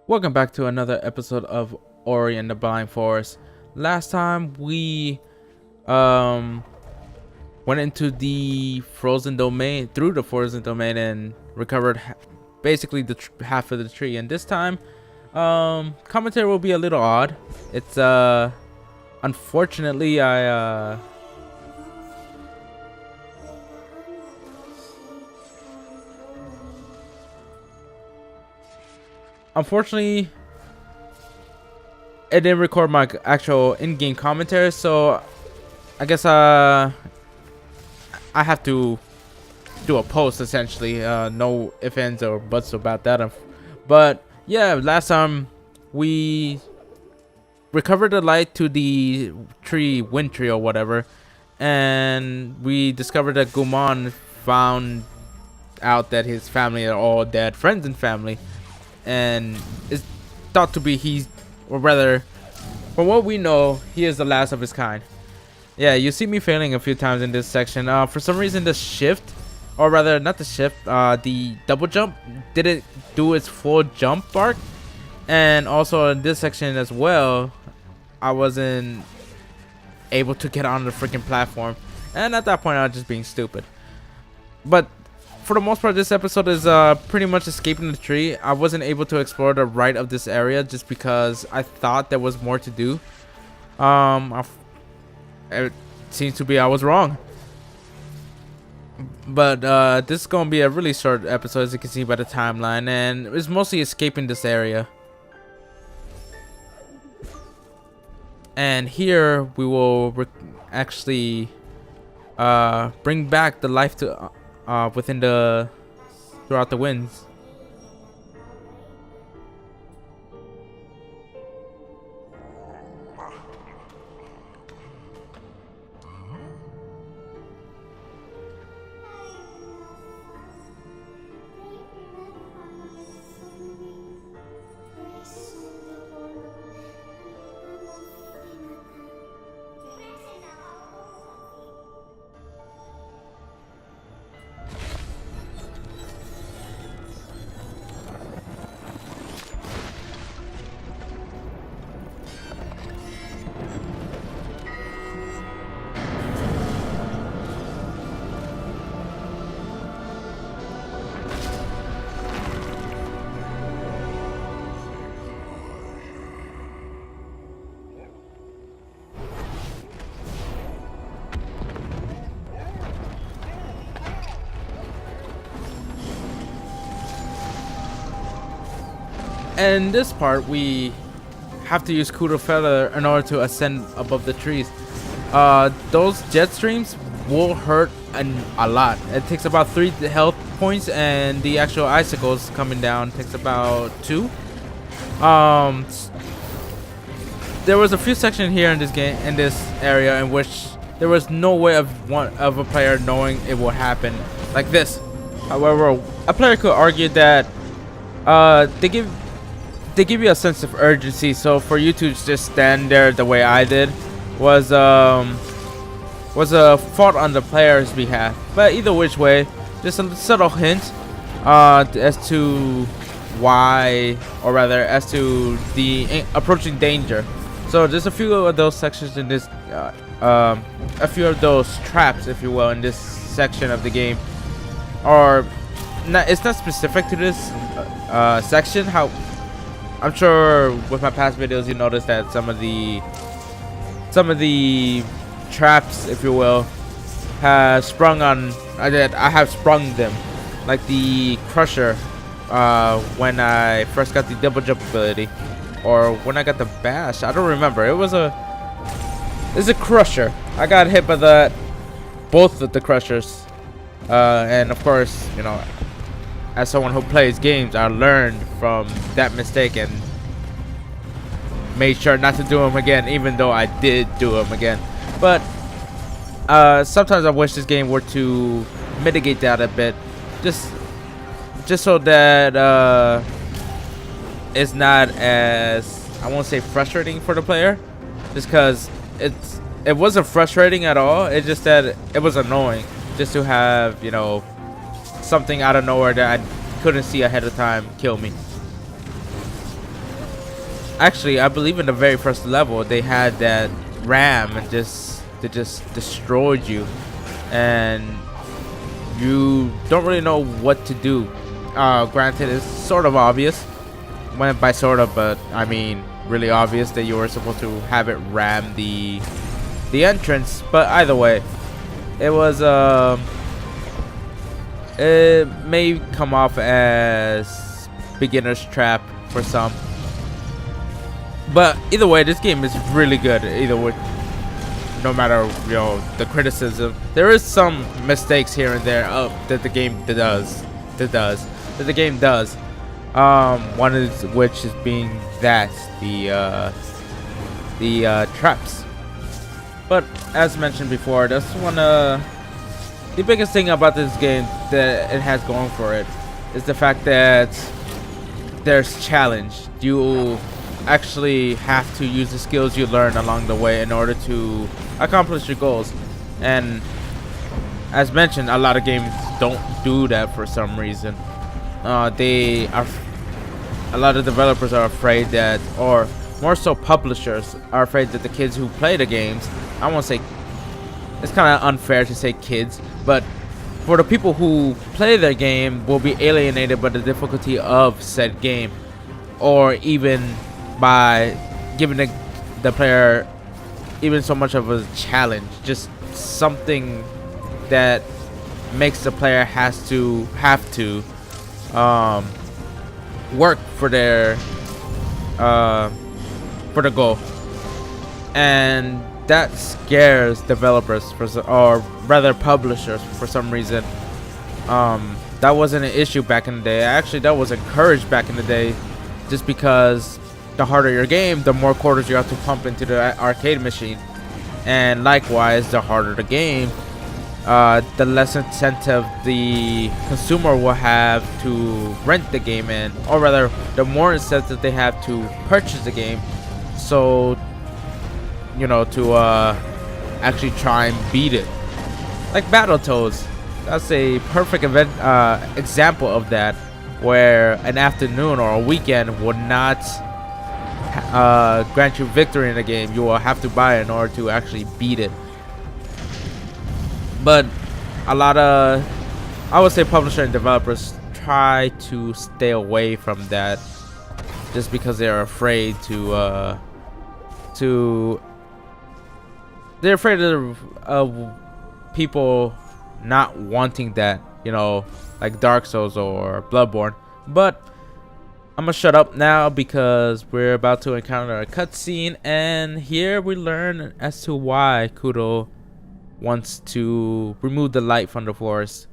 Welcome back to another episode of Ori and the Blind Forest. Last time we went into the frozen domain, through the frozen domain, and recovered basically the half of the tree. And this time, commentary will be a little odd. It's unfortunately Unfortunately, it didn't record my actual in-game commentary, so I guess I have to do a post essentially. No ifs, ands, or buts about that. But yeah, last time we recovered the light to the tree, wind tree or whatever, and we discovered that Guman found out that his family are all dead, friends and family, and is thought to be or rather, from what we know, he is the last of his kind. Yeah, you see me failing a few times in this section. For some reason, the shift, or rather, not the shift, the double jump didn't do its full jump arc, and also in this section as well, I wasn't able to get on the freaking platform, and at that point, I was just being stupid. But for the most part, this episode is pretty much escaping the tree. I wasn't able to explore the right of this area just because I thought there was more to do. It seems to be I was wrong. But this is gonna be a really short episode, as you can see by the timeline, and it's mostly escaping this area. And here we will actually bring back the life to within the throughout the winds. And in this part, we have to use Kuro feather in order to ascend above the trees. Those jet streams will hurt a lot. It takes about 3 health points, and the actual icicles coming down takes about 2. There was a few sections here in this game, in this area, in which there was no way of a player knowing it will happen like this. However, a player could argue that they give you a sense of urgency, so for you to just stand there the way I did was a fault on the player's behalf. But either which way, just a subtle hint as to why, or rather as to the approaching danger. So there's a few of those sections in this a few of those traps, if you will, in this section of the game. Or it's not specific to this section. How I'm sure with my past videos you noticed that some of the traps, if you will, have sprung on. I have sprung them, like the crusher when I first got the double jump ability, or when I got the bash. I don't remember. It's a crusher. I got hit by both of the crushers, and of course, you know, as someone who plays games, I learned from that mistake and made sure not to do them again, even though I did do them again. But sometimes I wish this game were to mitigate that a bit, just so that it's not as, I won't say frustrating for the player, just because it wasn't frustrating at all. It's just that it was annoying just to have, you know, something out of nowhere that I couldn't see ahead of time kill me. Actually, I believe in the very first level they had that ram and they just destroyed you, and you don't really know what to do. Granted, it's sort of obvious. When by sort of, but I mean really obvious that you were supposed to have it ram the entrance. But either way, it was it may come off as beginner's trap for some. But either way, this game is really good. Either way, no matter the criticism, there is some mistakes here and there that the game does. That the game does. One is which is being that the traps. But as mentioned before, that's one the biggest thing about this game that it has going for it is the fact that there's challenge. You actually have to use the skills you learn along the way in order to accomplish your goals. And as mentioned, a lot of games don't do that for some reason. They are a lot of developers are afraid that, or more so publishers are afraid that the kids who play the games, I won't say, it's kind of unfair to say kids, but for the people who play their game will be alienated by the difficulty of said game, or even by giving the player even so much of a challenge, just something that makes the player have to work for their for the goal, and that scares developers or rather publishers for some reason. That wasn't an issue back in the day. Actually, that was encouraged back in the day, just because the harder your game, the more quarters you have to pump into the arcade machine, and likewise, the harder the game, the less incentive the consumer will have to rent the game in, or rather, the more incentive they have to purchase the game. So, to actually try and beat it. Like Battletoads, that's a perfect example of that, where an afternoon or a weekend would not grant you victory in the game. You will have to buy it in order to actually beat it. But a lot of, I would say, publishers and developers try to stay away from that, just because they're afraid they're afraid of people not wanting that, like Dark Souls or Bloodborne. But I'm gonna shut up now because we're about to encounter a cutscene, and here we learn as to why Kuro wants to remove the light from the forest.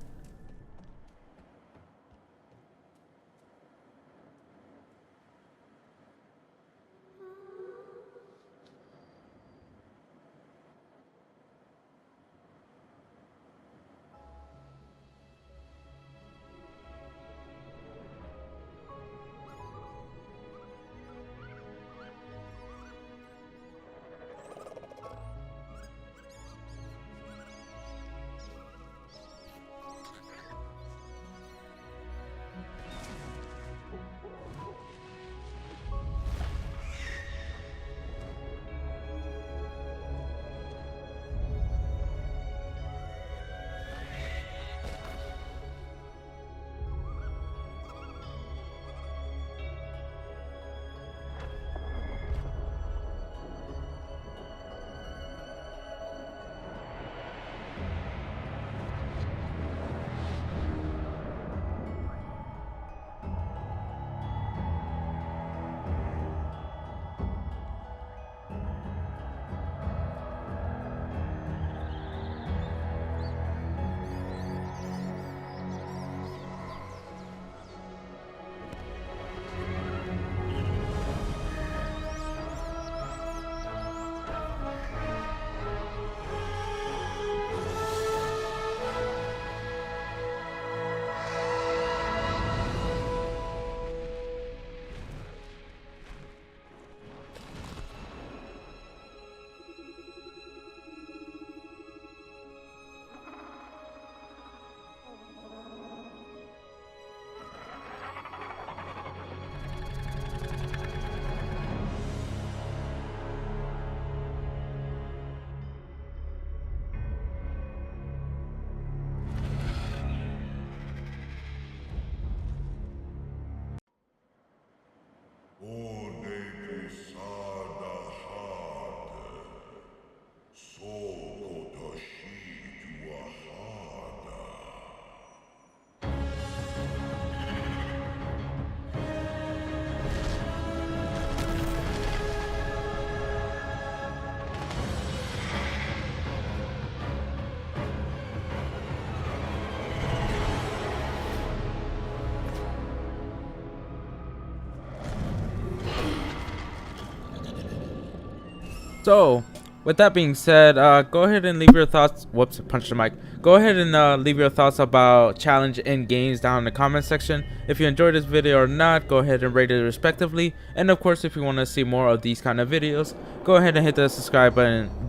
So, with that being said, go ahead and leave your thoughts. Whoops, punched the mic. Go ahead and leave your thoughts about challenge in games down in the comment section. If you enjoyed this video or not, go ahead and rate it respectively. And of course, if you want to see more of these kind of videos, go ahead and hit the subscribe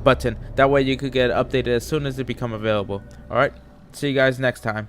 button. That way you could get updated as soon as they become available. Alright, see you guys next time.